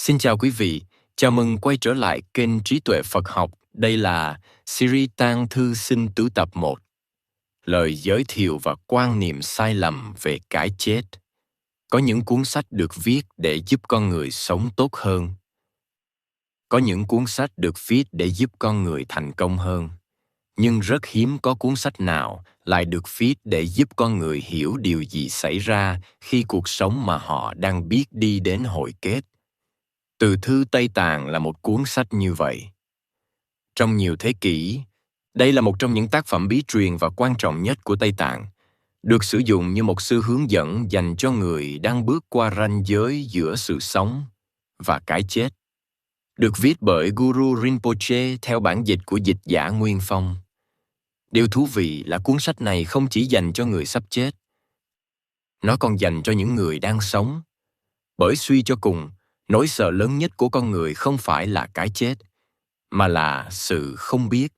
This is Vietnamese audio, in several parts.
Xin chào quý vị, chào mừng quay trở lại kênh Trí tuệ Phật học. Đây là series Tang Thư Sinh Tứ Tập 1. Lời giới thiệu và quan niệm sai lầm về cái chết. Có những cuốn sách được viết để giúp con người sống tốt hơn. Có những cuốn sách được viết để giúp con người thành công hơn. Nhưng rất hiếm có cuốn sách nào lại được viết để giúp con người hiểu điều gì xảy ra khi cuộc sống mà họ đang biết đi đến hồi kết. Từ thư Tây Tạng là một cuốn sách như vậy. Trong nhiều thế kỷ, đây là một trong những tác phẩm bí truyền và quan trọng nhất của Tây Tạng, được sử dụng như một sư hướng dẫn dành cho người đang bước qua ranh giới giữa sự sống và cái chết. Được viết bởi Guru Rinpoche theo bản dịch của dịch giả Nguyên Phong. Điều thú vị là cuốn sách này không chỉ dành cho người sắp chết, nó còn dành cho những người đang sống. Bởi suy cho cùng, nỗi sợ lớn nhất của con người không phải là cái chết, mà là sự không biết.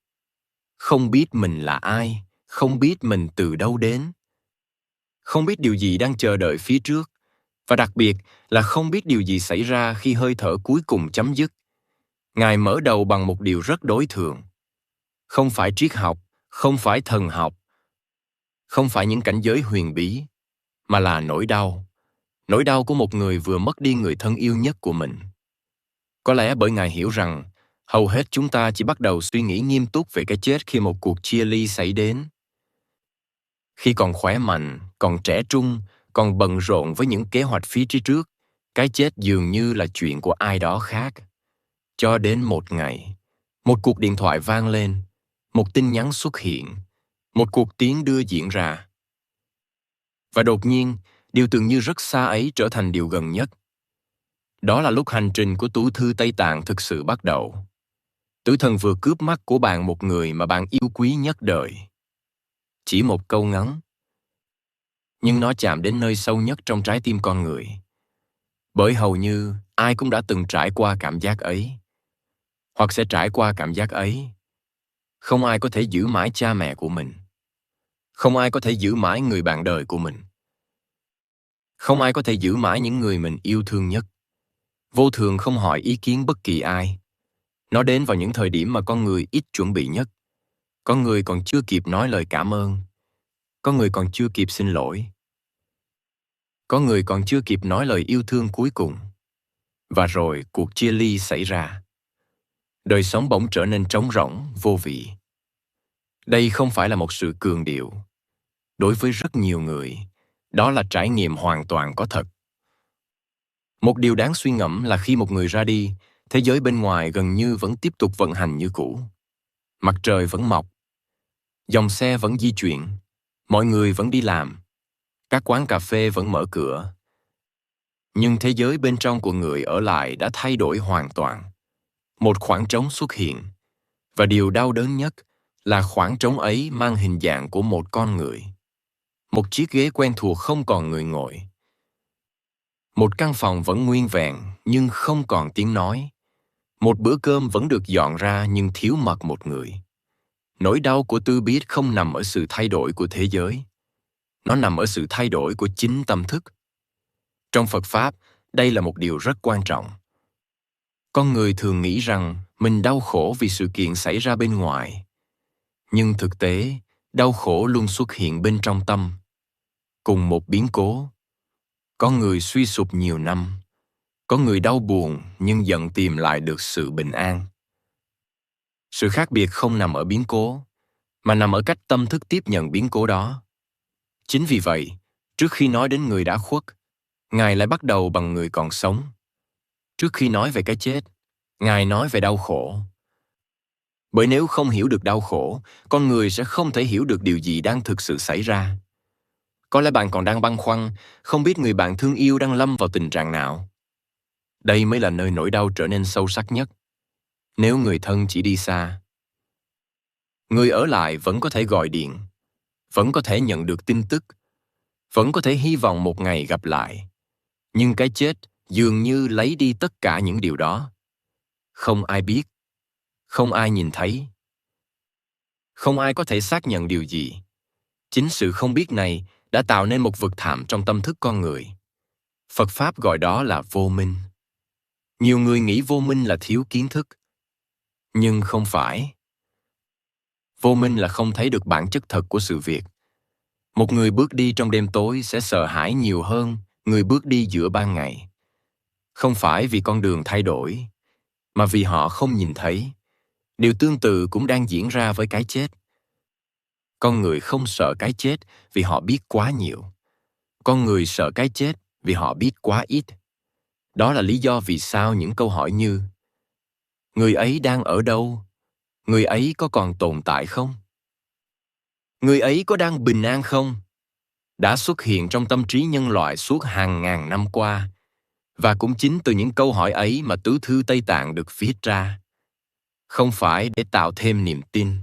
Không biết mình là ai, không biết mình từ đâu đến. Không biết điều gì đang chờ đợi phía trước, và đặc biệt là không biết điều gì xảy ra khi hơi thở cuối cùng chấm dứt. Ngài mở đầu bằng một điều rất đối thường. Không phải triết học, không phải thần học, không phải những cảnh giới huyền bí, mà là nỗi đau. Nỗi đau của một người vừa mất đi người thân yêu nhất của mình. Có lẽ bởi Ngài hiểu rằng hầu hết chúng ta chỉ bắt đầu suy nghĩ nghiêm túc về cái chết khi một cuộc chia ly xảy đến. Khi còn khỏe mạnh, còn trẻ trung, còn bận rộn với những kế hoạch phía trước, cái chết dường như là chuyện của ai đó khác. Cho đến một ngày, một cuộc điện thoại vang lên, một tin nhắn xuất hiện, một cuộc tiến đưa diễn ra. Và đột nhiên, điều tưởng như rất xa ấy trở thành điều gần nhất. Đó là lúc hành trình của tủ thư Tây Tạng thực sự bắt đầu. Tử thần vừa cướp mắt của bạn một người mà bạn yêu quý nhất đời. Chỉ một câu ngắn, nhưng nó chạm đến nơi sâu nhất trong trái tim con người. Bởi hầu như ai cũng đã từng trải qua cảm giác ấy, hoặc sẽ trải qua cảm giác ấy. Không ai có thể giữ mãi cha mẹ của mình. Không ai có thể giữ mãi người bạn đời của mình. Không ai có thể giữ mãi những người mình yêu thương nhất. Vô thường không hỏi ý kiến bất kỳ ai. Nó đến vào những thời điểm mà con người ít chuẩn bị nhất. Có người còn chưa kịp nói lời cảm ơn. Có người còn chưa kịp xin lỗi. Có người còn chưa kịp nói lời yêu thương cuối cùng. Và rồi cuộc chia ly xảy ra. Đời sống bỗng trở nên trống rỗng, vô vị. Đây không phải là một sự cường điệu. Đối với rất nhiều người, đó là trải nghiệm hoàn toàn có thật. Một điều đáng suy ngẫm là khi một người ra đi, thế giới bên ngoài gần như vẫn tiếp tục vận hành như cũ. Mặt trời vẫn mọc. Dòng xe vẫn di chuyển. Mọi người vẫn đi làm. Các quán cà phê vẫn mở cửa. Nhưng thế giới bên trong của người ở lại đã thay đổi hoàn toàn. Một khoảng trống xuất hiện. Và điều đau đớn nhất là khoảng trống ấy mang hình dạng của một con người. Một chiếc ghế quen thuộc không còn người ngồi. Một căn phòng vẫn nguyên vẹn nhưng không còn tiếng nói. Một bữa cơm vẫn được dọn ra nhưng thiếu mất một người. Nỗi đau của Tư biết không nằm ở sự thay đổi của thế giới. Nó nằm ở sự thay đổi của chính tâm thức. Trong Phật Pháp, đây là một điều rất quan trọng. Con người thường nghĩ rằng mình đau khổ vì sự kiện xảy ra bên ngoài. Nhưng thực tế, đau khổ luôn xuất hiện bên trong tâm. Cùng một biến cố. Có người suy sụp nhiều năm. Có người đau buồn nhưng dần tìm lại được sự bình an. Sự khác biệt không nằm ở biến cố, mà nằm ở cách tâm thức tiếp nhận biến cố đó. Chính vì vậy, trước khi nói đến người đã khuất, Ngài lại bắt đầu bằng người còn sống. Trước khi nói về cái chết, Ngài nói về đau khổ. Bởi nếu không hiểu được đau khổ, con người sẽ không thể hiểu được điều gì đang thực sự xảy ra. Có lẽ bạn còn đang băn khoăn, không biết người bạn thương yêu đang lâm vào tình trạng nào. Đây mới là nơi nỗi đau trở nên sâu sắc nhất. Nếu người thân chỉ đi xa, người ở lại vẫn có thể gọi điện, vẫn có thể nhận được tin tức, vẫn có thể hy vọng một ngày gặp lại. Nhưng cái chết dường như lấy đi tất cả những điều đó. Không ai biết, không ai nhìn thấy. Không ai có thể xác nhận điều gì. Chính sự không biết này đã tạo nên một vực thẳm trong tâm thức con người. Phật Pháp gọi đó là vô minh. Nhiều người nghĩ vô minh là thiếu kiến thức. Nhưng không phải. Vô minh là không thấy được bản chất thật của sự việc. Một người bước đi trong đêm tối sẽ sợ hãi nhiều hơn người bước đi giữa ban ngày. Không phải vì con đường thay đổi, mà vì họ không nhìn thấy. Điều tương tự cũng đang diễn ra với cái chết. Con người không sợ cái chết vì họ biết quá nhiều. Con người sợ cái chết vì họ biết quá ít. Đó là lý do vì sao những câu hỏi như: người ấy đang ở đâu? Người ấy có còn tồn tại không? Người ấy có đang bình an không? Đã xuất hiện trong tâm trí nhân loại suốt hàng ngàn năm qua. Và cũng chính từ những câu hỏi ấy mà tứ thư Tây Tạng được viết ra. Không phải để tạo thêm niềm tin,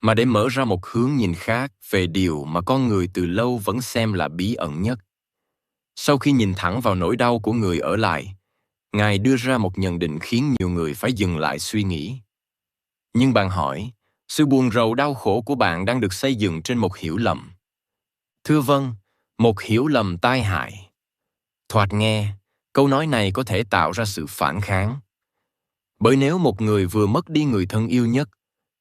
mà để mở ra một hướng nhìn khác về điều mà con người từ lâu vẫn xem là bí ẩn nhất. Sau khi nhìn thẳng vào nỗi đau của người ở lại, Ngài đưa ra một nhận định khiến nhiều người phải dừng lại suy nghĩ. Nhưng bạn hỏi, sự buồn rầu đau khổ của bạn đang được xây dựng trên một hiểu lầm. Thưa vâng, một hiểu lầm tai hại. Thoạt nghe, câu nói này có thể tạo ra sự phản kháng. Bởi nếu một người vừa mất đi người thân yêu nhất,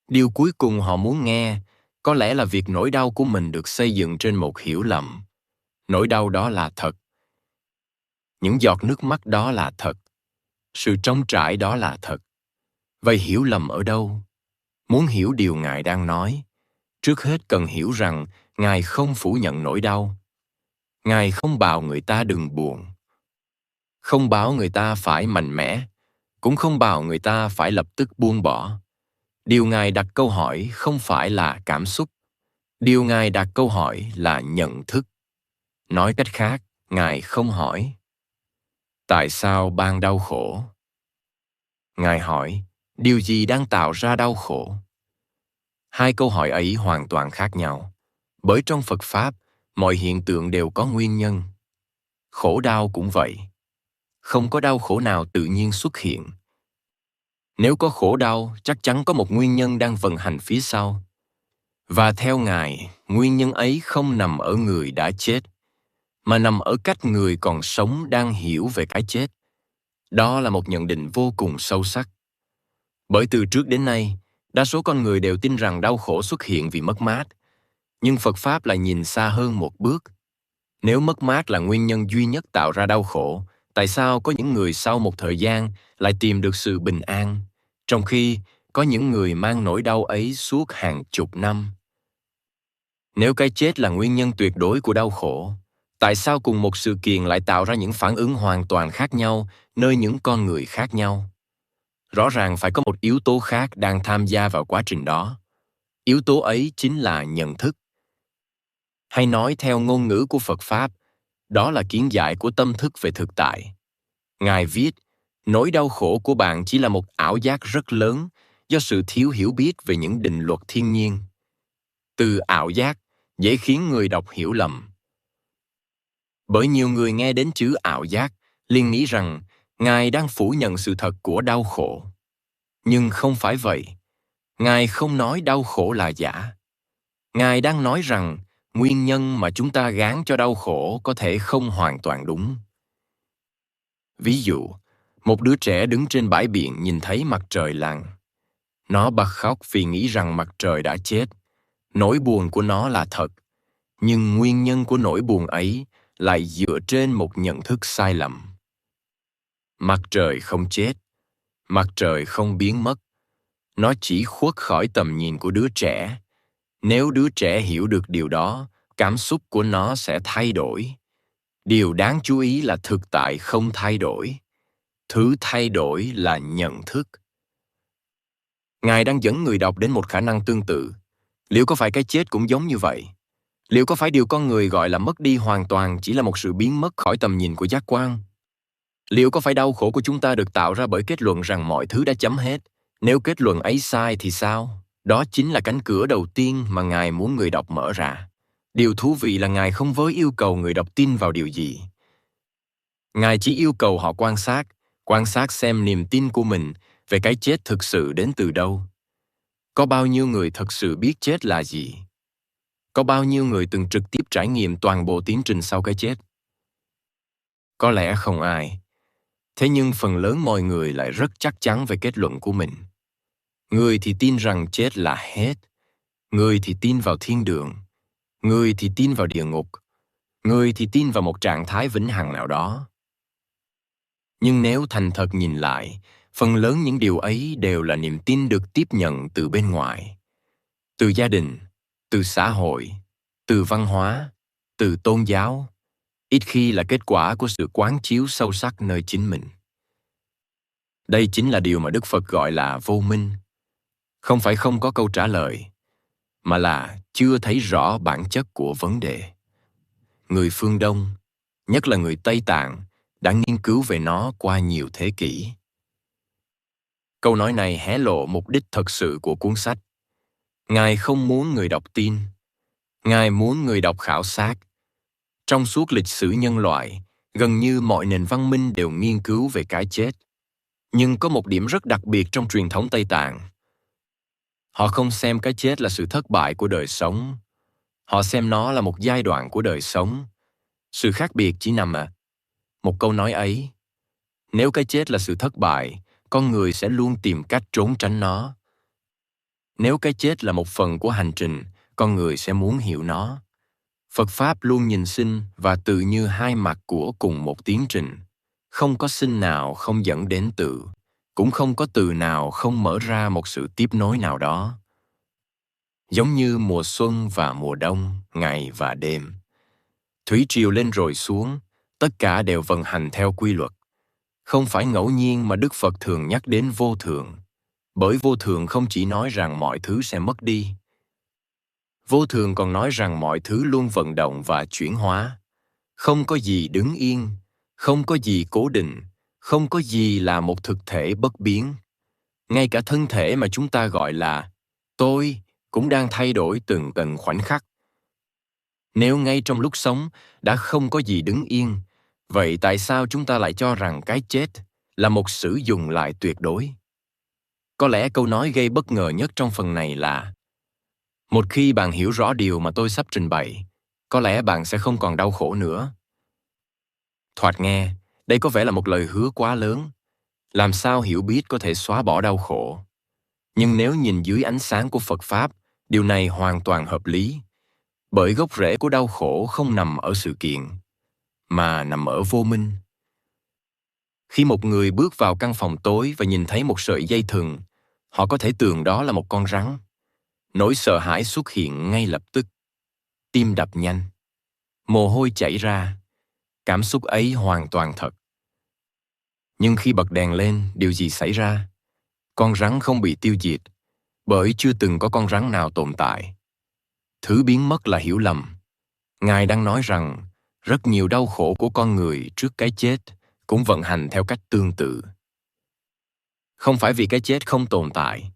điều cuối cùng họ muốn nghe có lẽ là việc nỗi đau của mình được xây dựng trên một hiểu lầm. Nỗi đau đó là thật. Những giọt nước mắt đó là thật. Sự trống trải đó là thật. Vậy hiểu lầm ở đâu? Muốn hiểu điều Ngài đang nói, trước hết cần hiểu rằng Ngài không phủ nhận nỗi đau. Ngài không bảo người ta đừng buồn. Không bảo người ta phải mạnh mẽ, cũng không bảo người ta phải lập tức buông bỏ. Điều Ngài đặt câu hỏi không phải là cảm xúc. Điều Ngài đặt câu hỏi là nhận thức. Nói cách khác, Ngài không hỏi: tại sao ban đau khổ? Ngài hỏi: điều gì đang tạo ra đau khổ? Hai câu hỏi ấy hoàn toàn khác nhau. Bởi trong Phật Pháp, mọi hiện tượng đều có nguyên nhân. Khổ đau cũng vậy. Không có đau khổ nào tự nhiên xuất hiện. Nếu có khổ đau, chắc chắn có một nguyên nhân đang vận hành phía sau. Và theo Ngài, nguyên nhân ấy không nằm ở người đã chết, mà nằm ở cách người còn sống đang hiểu về cái chết. Đó là một nhận định vô cùng sâu sắc. Bởi từ trước đến nay, đa số con người đều tin rằng đau khổ xuất hiện vì mất mát. Nhưng Phật Pháp lại nhìn xa hơn một bước. Nếu mất mát là nguyên nhân duy nhất tạo ra đau khổ, tại sao có những người sau một thời gian lại tìm được sự bình an, trong khi có những người mang nỗi đau ấy suốt hàng chục năm? Nếu cái chết là nguyên nhân tuyệt đối của đau khổ, tại sao cùng một sự kiện lại tạo ra những phản ứng hoàn toàn khác nhau nơi những con người khác nhau? Rõ ràng phải có một yếu tố khác đang tham gia vào quá trình đó. Yếu tố ấy chính là nhận thức. Hay nói theo ngôn ngữ của Phật Pháp, đó là kiến giải của tâm thức về thực tại. Ngài viết, nỗi đau khổ của bạn chỉ là một ảo giác rất lớn do sự thiếu hiểu biết về những định luật thiên nhiên. Từ ảo giác dễ khiến người đọc hiểu lầm. Bởi nhiều người nghe đến chữ ảo giác liền nghĩ rằng Ngài đang phủ nhận sự thật của đau khổ. Nhưng không phải vậy. Ngài không nói đau khổ là giả. Ngài đang nói rằng nguyên nhân mà chúng ta gán cho đau khổ có thể không hoàn toàn đúng. Ví dụ, một đứa trẻ đứng trên bãi biển nhìn thấy mặt trời lặn. Nó bật khóc vì nghĩ rằng mặt trời đã chết. Nỗi buồn của nó là thật, nhưng nguyên nhân của nỗi buồn ấy lại dựa trên một nhận thức sai lầm. Mặt trời không chết, mặt trời không biến mất. Nó chỉ khuất khỏi tầm nhìn của đứa trẻ. Nếu đứa trẻ hiểu được điều đó, cảm xúc của nó sẽ thay đổi. Điều đáng chú ý là thực tại không thay đổi. Thứ thay đổi là nhận thức. Ngài đang dẫn người đọc đến một khả năng tương tự. Liệu có phải cái chết cũng giống như vậy? Liệu có phải điều con người gọi là mất đi hoàn toàn chỉ là một sự biến mất khỏi tầm nhìn của giác quan? Liệu có phải đau khổ của chúng ta được tạo ra bởi kết luận rằng mọi thứ đã chấm hết? Nếu kết luận ấy sai thì sao? Đó chính là cánh cửa đầu tiên mà Ngài muốn người đọc mở ra. Điều thú vị là Ngài không với yêu cầu người đọc tin vào điều gì. Ngài chỉ yêu cầu họ quan sát xem niềm tin của mình về cái chết thực sự đến từ đâu. Có bao nhiêu người thực sự biết chết là gì? Có bao nhiêu người từng trực tiếp trải nghiệm toàn bộ tiến trình sau cái chết? Có lẽ không ai. Thế nhưng phần lớn mọi người lại rất chắc chắn về kết luận của mình. Người thì tin rằng chết là hết, người thì tin vào thiên đường, người thì tin vào địa ngục, người thì tin vào một trạng thái vĩnh hằng nào đó. Nhưng nếu thành thật nhìn lại, phần lớn những điều ấy đều là niềm tin được tiếp nhận từ bên ngoài. Từ gia đình, từ xã hội, từ văn hóa, từ tôn giáo, ít khi là kết quả của sự quán chiếu sâu sắc nơi chính mình. Đây chính là điều mà Đức Phật gọi là vô minh. Không phải không có câu trả lời, mà là chưa thấy rõ bản chất của vấn đề. Người phương Đông, nhất là người Tây Tạng, đã nghiên cứu về nó qua nhiều thế kỷ. Câu nói này hé lộ mục đích thật sự của cuốn sách. Ngài không muốn người đọc tin. Ngài muốn người đọc khảo sát. Trong suốt lịch sử nhân loại, gần như mọi nền văn minh đều nghiên cứu về cái chết. Nhưng có một điểm rất đặc biệt trong truyền thống Tây Tạng. Họ không xem cái chết là sự thất bại của đời sống. Họ xem nó là một giai đoạn của đời sống. Sự khác biệt chỉ nằm ở một câu nói ấy. Nếu cái chết là sự thất bại, con người sẽ luôn tìm cách trốn tránh nó. Nếu cái chết là một phần của hành trình, con người sẽ muốn hiểu nó. Phật Pháp luôn nhìn sinh và từ như hai mặt của cùng một tiến trình. Không có sinh nào không dẫn đến từ, cũng không có từ nào không mở ra một sự tiếp nối nào đó. Giống như mùa xuân và mùa đông, ngày và đêm. Thủy triều lên rồi xuống, tất cả đều vận hành theo quy luật. Không phải ngẫu nhiên mà Đức Phật thường nhắc đến vô thường, bởi vô thường không chỉ nói rằng mọi thứ sẽ mất đi. Vô thường còn nói rằng mọi thứ luôn vận động và chuyển hóa. Không có gì đứng yên, không có gì cố định, không có gì là một thực thể bất biến. Ngay cả thân thể mà chúng ta gọi là tôi cũng đang thay đổi từng khoảnh khắc. Nếu ngay trong lúc sống đã không có gì đứng yên, vậy tại sao chúng ta lại cho rằng cái chết là một sử dụng lại tuyệt đối? Có lẽ câu nói gây bất ngờ nhất trong phần này là: một khi bạn hiểu rõ điều mà tôi sắp trình bày, có lẽ bạn sẽ không còn đau khổ nữa. Thoạt nghe, đây có vẻ là một lời hứa quá lớn. Làm sao hiểu biết có thể xóa bỏ đau khổ? Nhưng nếu nhìn dưới ánh sáng của Phật Pháp, điều này hoàn toàn hợp lý. Bởi gốc rễ của đau khổ không nằm ở sự kiện, mà nằm ở vô minh. Khi một người bước vào căn phòng tối và nhìn thấy một sợi dây thừng, họ có thể tưởng đó là một con rắn. Nỗi sợ hãi xuất hiện ngay lập tức. Tim đập nhanh. Mồ hôi chảy ra. Cảm xúc ấy hoàn toàn thật. Nhưng khi bật đèn lên, điều gì xảy ra? Con rắn không bị tiêu diệt, bởi chưa từng có con rắn nào tồn tại. Thứ biến mất là hiểu lầm. Ngài đang nói rằng rất nhiều đau khổ của con người trước cái chết cũng vận hành theo cách tương tự. Không phải vì cái chết không tồn tại,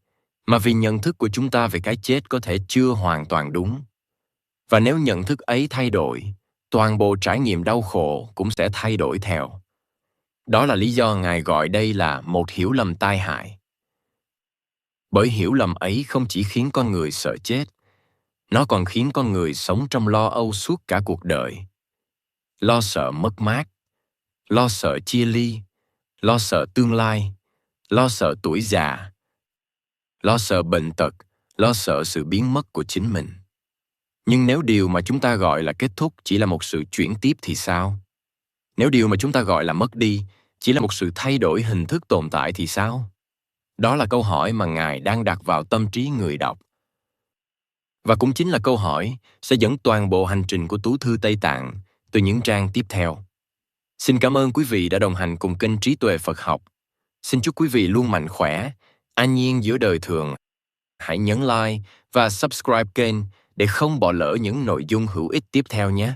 mà vì nhận thức của chúng ta về cái chết có thể chưa hoàn toàn đúng. Và nếu nhận thức ấy thay đổi, toàn bộ trải nghiệm đau khổ cũng sẽ thay đổi theo. Đó là lý do Ngài gọi đây là một hiểu lầm tai hại. Bởi hiểu lầm ấy không chỉ khiến con người sợ chết, nó còn khiến con người sống trong lo âu suốt cả cuộc đời. Lo sợ mất mát, lo sợ chia ly, lo sợ tương lai, lo sợ tuổi già, lo sợ bệnh tật, lo sợ sự biến mất của chính mình. Nhưng nếu điều mà chúng ta gọi là kết thúc chỉ là một sự chuyển tiếp thì sao? Nếu điều mà chúng ta gọi là mất đi chỉ là một sự thay đổi hình thức tồn tại thì sao? Đó là câu hỏi mà Ngài đang đặt vào tâm trí người đọc. Và cũng chính là câu hỏi sẽ dẫn toàn bộ hành trình của Tú Thư Tây Tạng từ những trang tiếp theo. Xin cảm ơn quý vị đã đồng hành cùng kênh Trí Tuệ Phật Học. Xin chúc quý vị luôn mạnh khỏe, an nhiên giữa đời thường. Hãy nhấn like và subscribe kênh để không bỏ lỡ những nội dung hữu ích tiếp theo nhé.